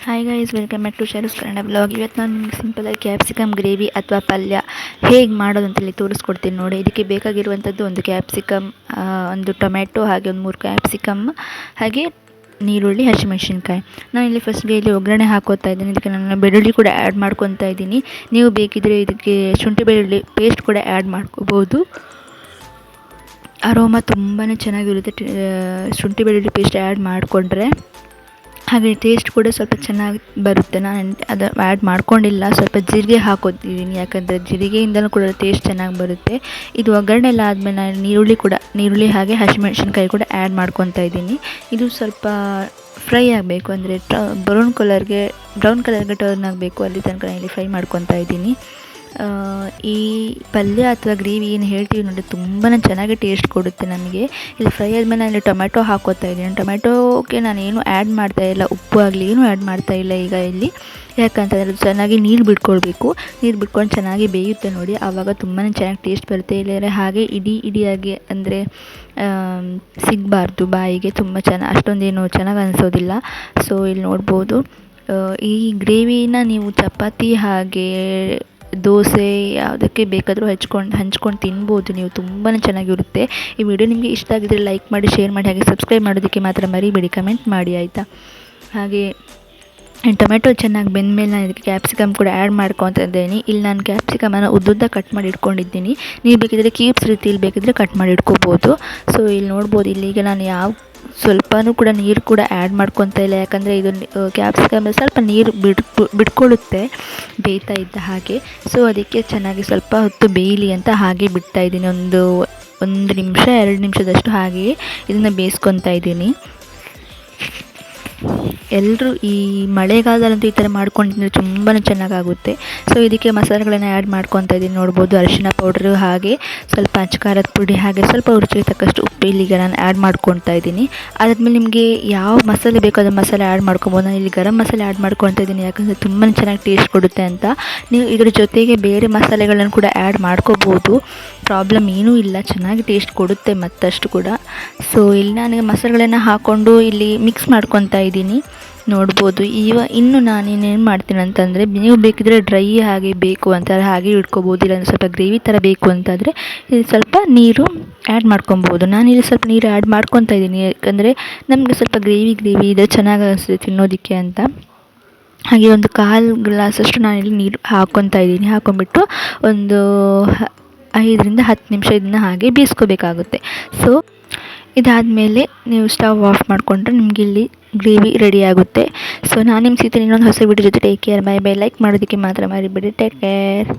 Hi guys, welcome back to ಶರೂಸ್ Kannada blog. ಇವತ್ತು ನಾನು ನಿಮಗೆ ಸಿಂಪಲಾಗಿ ಕ್ಯಾಪ್ಸಿಕಮ್ ಗ್ರೇವಿ ಅಥವಾ ಪಲ್ಯ ಹೇಗೆ ಮಾಡೋದು ಅಂತೇಳಿ ತೋರಿಸ್ಕೊಡ್ತೀನಿ ನೋಡಿ. ಇದಕ್ಕೆ ಬೇಕಾಗಿರುವಂಥದ್ದು ಒಂದು ಕ್ಯಾಪ್ಸಿಕಮ್, ಒಂದು ಟೊಮೆಟೊ, ಹಾಗೆ ಒಂದು 3 ಕ್ಯಾಪ್ಸಿಕಮ್, ಹಾಗೆ ನೀರುಳ್ಳಿ, ಹಸಿಮೆಣಸಿನ್ಕಾಯಿ. ನಾನು ಇಲ್ಲಿ ಫಸ್ಟ್ಗೆ ಒಗ್ಗರಣೆ ಹಾಕೋತಾ ಇದ್ದೀನಿ. ಇದಕ್ಕೆ ನಾನು ಬೆಳ್ಳುಳ್ಳಿ ಕೂಡ ಆ್ಯಡ್ ಮಾಡ್ಕೊತಾ ಇದ್ದೀನಿ. ನೀವು ಬೇಕಿದ್ದರೆ ಇದಕ್ಕೆ ಶುಂಠಿ ಬೆಳ್ಳುಳ್ಳಿ ಪೇಸ್ಟ್ ಕೂಡ ಆ್ಯಡ್ ಮಾಡ್ಕೋಬೋದು. ಅರೋಮಾ ತುಂಬಾ ಚೆನ್ನಾಗಿರುತ್ತೆ ಶುಂಠಿ ಬೆಳ್ಳುಳ್ಳಿ ಪೇಸ್ಟ್ ಆ್ಯಡ್ ಮಾಡಿಕೊಂಡ್ರೆ. ಹಾಗೆ ಟೇಸ್ಟ್ ಕೂಡ ಸ್ವಲ್ಪ ಚೆನ್ನಾಗಿ ಬರುತ್ತೆ. ನಾನು ಅದು ಆ್ಯಡ್ ಮಾಡ್ಕೊಂಡಿಲ್ಲ, ಸ್ವಲ್ಪ ಜೀರಿಗೆ ಹಾಕೋತಿದ್ದೀನಿ, ಯಾಕಂದರೆ ಜೀರಿಗೆಯಿಂದಲೂ ಕೂಡ ಟೇಸ್ಟ್ ಚೆನ್ನಾಗಿ ಬರುತ್ತೆ. ಇದು ಒಗ್ಗರಣೆ ಎಲ್ಲ ಆದಮೇಲೆ ನಾನು ನೀರುಳ್ಳಿ ಹಾಗೆ ಹಸಿಮೆಣಸಿನ್ಕಾಯಿ ಕೂಡ ಆ್ಯಡ್ ಮಾಡ್ಕೊತಾ ಇದ್ದೀನಿ. ಇದು ಸ್ವಲ್ಪ ಫ್ರೈ ಆಗಬೇಕು, ಅಂದರೆ ಬ್ರೌನ್ ಕಲರ್ಗೆ ಟರ್ನ್ ಆಗಬೇಕು, ಅಲ್ಲಿ ತನಕ ಇಲ್ಲಿ ಫ್ರೈ ಮಾಡ್ಕೊತಾ ಇದ್ದೀನಿ. ಈ ಪಲ್ಯ ಅಥವಾ ಗ್ರೇವಿ ಏನು ಹೇಳ್ತೀವಿ ನೋಡಿ, ತುಂಬಾ ಚೆನ್ನಾಗಿ ಟೇಸ್ಟ್ ಕೊಡುತ್ತೆ ನಮಗೆ. ಇಲ್ಲಿ ಫ್ರೈ ಆದಮೇಲೆ ನಾನು ಇಲ್ಲಿ ಟೊಮೆಟೊ ಹಾಕೋತಾ ಇದ್ದೀನಿ. ಟೊಮೆಟೊಗೆ ನಾನೇನು ಆ್ಯಡ್ ಮಾಡ್ತಾಯಿಲ್ಲ, ಉಪ್ಪು ಆಗಲಿ ಏನೂ ಆ್ಯಡ್ ಮಾಡ್ತಾಯಿಲ್ಲ ಈಗ ಇಲ್ಲಿ. ಯಾಕಂತಂದರೆ ಚೆನ್ನಾಗಿ ನೀರು ಬಿಟ್ಕೊಂಡು ಚೆನ್ನಾಗಿ ಬೇಯುತ್ತೆ ನೋಡಿ, ಆವಾಗ ತುಂಬಾ ಚೆನ್ನಾಗಿ ಟೇಸ್ಟ್ ಬರುತ್ತೆ. ಇಲ್ಲದ್ರೆ ಹಾಗೆ ಇಡಿಯಾಗಿ ಅಂದರೆ ಸಿಗಬಾರ್ದು ಬಾಯಿಗೆ, ತುಂಬ ಅಷ್ಟೊಂದೇನು ಚೆನ್ನಾಗಿ ಅನಿಸೋದಿಲ್ಲ. ಸೊ ಇಲ್ಲಿ ನೋಡ್ಬೋದು, ಈ ಗ್ರೇವಿನ ನೀವು ಚಪಾತಿ ಹಾಗೆ ದೋಸೆ ಯಾವುದಕ್ಕೆ ಬೇಕಾದರೂ ಹಂಚ್ಕೊಂಡು ತಿನ್ಬೋದು ನೀವು. ತುಂಬಾ ಚೆನ್ನಾಗಿರುತ್ತೆ. ಈ ವಿಡಿಯೋ ನಿಮಗೆ ಇಷ್ಟ ಆಗಿದ್ದರೆ ಲೈಕ್ ಮಾಡಿ, ಶೇರ್ ಮಾಡಿ, ಹಾಗೆ ಸಬ್ಸ್ಕ್ರೈಬ್ ಮಾಡೋದಕ್ಕೆ ಮಾತ್ರ ಮರಿಬೇಡಿ, ಕಮೆಂಟ್ ಮಾಡಿ ಆಯಿತಾ. ಹಾಗೆ ಟೊಮೆಟೊ ಚೆನ್ನಾಗಿ ಬೆಂದಮೇಲೆ ನಾನು ಇದಕ್ಕೆ ಕ್ಯಾಪ್ಸಿಕಮ್ ಕೂಡ ಆ್ಯಡ್ ಮಾಡ್ಕೊತಾ ಇದ್ದೀನಿ. ಇಲ್ಲಿ ನಾನು ಕ್ಯಾಪ್ಸಿಕಮನ್ನು ಉದ್ದುದ್ದ ಕಟ್ ಮಾಡಿ ಇಟ್ಕೊಂಡಿದ್ದೀನಿ. ನೀವು ಬೇಕಿದ್ದರೆ ಕ್ಯೂಬ್ಸ್ ರೀತಿಯಲ್ಲಿ ಬೇಕಿದ್ದರೆ ಕಟ್ ಮಾಡಿ ಇಟ್ಕೋಬೋದು. ಸೊ ಇಲ್ಲಿ ನೋಡ್ಬೋದು, ಇಲ್ಲಿಗ ನಾನು ಸ್ವಲ್ಪನೂ ಕೂಡ ನೀರು ಕೂಡ ಆ್ಯಡ್ ಮಾಡ್ಕೊತಾ ಇಲ್ಲ, ಯಾಕಂದರೆ ಇದು ಕ್ಯಾಪ್ಸಿಕಮ್ ಸ್ವಲ್ಪ ನೀರು ಬಿಟ್ಕೊಳ್ಳುತ್ತೆ ಬೇಯ್ತಾ ಇದ್ದ ಹಾಗೆ. ಸೊ ಅದಕ್ಕೆ ಚೆನ್ನಾಗಿ ಸ್ವಲ್ಪ ಹೊತ್ತು ಬೇಯಲಿ ಅಂತ ಹಾಗೆ ಬಿಡ್ತಾ ಇದ್ದೀನಿ. ಒಂದು ನಿಮಿಷ 2 ನಿಮಿಷದಷ್ಟು ಹಾಗೆಯೇ ಇದನ್ನು ಬೇಯಿಸ್ಕೊತಾ ಇದ್ದೀನಿ. ಎಲ್ಲರೂ ಈ ಮಳೆಗಾಲದಲ್ಲಂತೂ ಈ ಥರ ಮಾಡ್ಕೊಂಡಿದ್ರೆ ತುಂಬಾ ಚೆನ್ನಾಗಾಗುತ್ತೆ. ಸೊ ಇದಕ್ಕೆ ಮಸಾಲೆಗಳನ್ನು ಆ್ಯಡ್ ಮಾಡ್ಕೊತಾ ಇದ್ದೀನಿ. ನೋಡ್ಬೋದು, ಅರಿಶಿನ ಪೌಡ್ರು, ಹಾಗೆ ಸ್ವಲ್ಪ ಅಚ್ಚಕಾರದ ಪುಡಿ, ಹಾಗೆ ಸ್ವಲ್ಪ ರುಚಿಗೆ ತಕ್ಕಷ್ಟು ಉಪ್ಪು ಇಲ್ಲಿಗೆ ನಾನು ಆ್ಯಡ್ ಮಾಡ್ಕೊತಾ ಇದ್ದೀನಿ. ಅದಾದಮೇಲೆ ನಿಮಗೆ ಯಾವ ಮಸಾಲೆ ಬೇಕೋ ಅದನ್ನು ಮಸಾಲೆ ಆ್ಯಡ್ ಮಾಡ್ಕೊಬೋದು. ನಾನು ಇಲ್ಲಿ ಗರಂ ಮಸಾಲೆ ಆ್ಯಡ್ ಮಾಡ್ಕೊತಾ ಇದ್ದೀನಿ, ಯಾಕಂದರೆ ತುಂಬಾ ಚೆನ್ನಾಗಿ ಟೇಸ್ಟ್ ಕೊಡುತ್ತೆ ಅಂತ. ನೀವು ಇದರ ಜೊತೆಗೆ ಬೇರೆ ಮಸಾಲೆಗಳನ್ನು ಕೂಡ ಆ್ಯಡ್ ಮಾಡ್ಕೋಬೋದು, ಪ್ರಾಬ್ಲಮ್ ಏನೂ ಇಲ್ಲ, ಚೆನ್ನಾಗಿ ಟೇಸ್ಟ್ ಕೊಡುತ್ತೆ ಮತ್ತಷ್ಟು ಕೂಡ. ಸೊ ಇಲ್ಲಿ ನಾನು ಮಸಾಲೆಗಳನ್ನು ಹಾಕ್ಕೊಂಡು ಇಲ್ಲಿ ಮಿಕ್ಸ್ ಮಾಡ್ಕೊತಾ ಇದ್ದೀನಿ. ನೋಡ್ಬೋದು, ಇನ್ನು ನಾನೇನೇನು ಮಾಡ್ತೀನಿ ಅಂತಂದರೆ, ನೀವು ಬೇಕಿದ್ದರೆ ಡ್ರೈ ಹಾಗೆ ಬೇಕು ಅಂತಾರೆ ಹಾಗೆ ಇಟ್ಕೋಬೋದು, ಇಲ್ಲಾಂದರೆ ಸ್ವಲ್ಪ ಗ್ರೇವಿ ಥರ ಬೇಕು ಅಂತಾದರೆ ಇಲ್ಲಿ ಸ್ವಲ್ಪ ನೀರು ಆ್ಯಡ್ ಮಾಡ್ಕೊಬೋದು. ನಾನಿಲ್ಲಿ ಸ್ವಲ್ಪ ನೀರು ಆ್ಯಡ್ ಮಾಡ್ಕೊತಾ ಇದ್ದೀನಿ, ಯಾಕಂದರೆ ನಮಗೆ ಸ್ವಲ್ಪ ಗ್ರೇವಿ ಇದೆ ಚೆನ್ನಾಗಿ ಅನಿಸುತ್ತೆ ತಿನ್ನೋದಕ್ಕೆ ಅಂತ. ಹಾಗೆ ಒಂದು 1/4 ಗ್ಲಾಸಷ್ಟು ನಾನಿಲ್ಲಿ ನೀರು ಹಾಕ್ಕೊತಾ ಇದ್ದೀನಿ. ಹಾಕ್ಕೊಂಬಿಟ್ಟು ಒಂದು 5ರಿಂದ 10 ನಿಮಿಷ ಇದನ್ನು ಹಾಗೆ ಬೇಯಿಸ್ಕೋಬೇಕಾಗುತ್ತೆ. ಸೊ ಇದಾದಮೇಲೆ ನೀವು ಸ್ಟವ್ ಆಫ್ ಮಾಡಿಕೊಂಡ್ರೆ ನಿಮಗೆ ಇಲ್ಲಿ ಗ್ರೇವಿ ರೆಡಿ ಆಗುತ್ತೆ. ಸೊ ನಾನು ನಿಮ್ಮ ಸಿಗ್ತೀನಿ ಇನ್ನೊಂದು ಹೊಸ ವಿಡಿಯೋ ಜೊತೆ. Take care, bye bye. Like ಮಾಡೋದಕ್ಕೆ ಮಾತ್ರ ಮರಿಬೇಡಿ. Take care.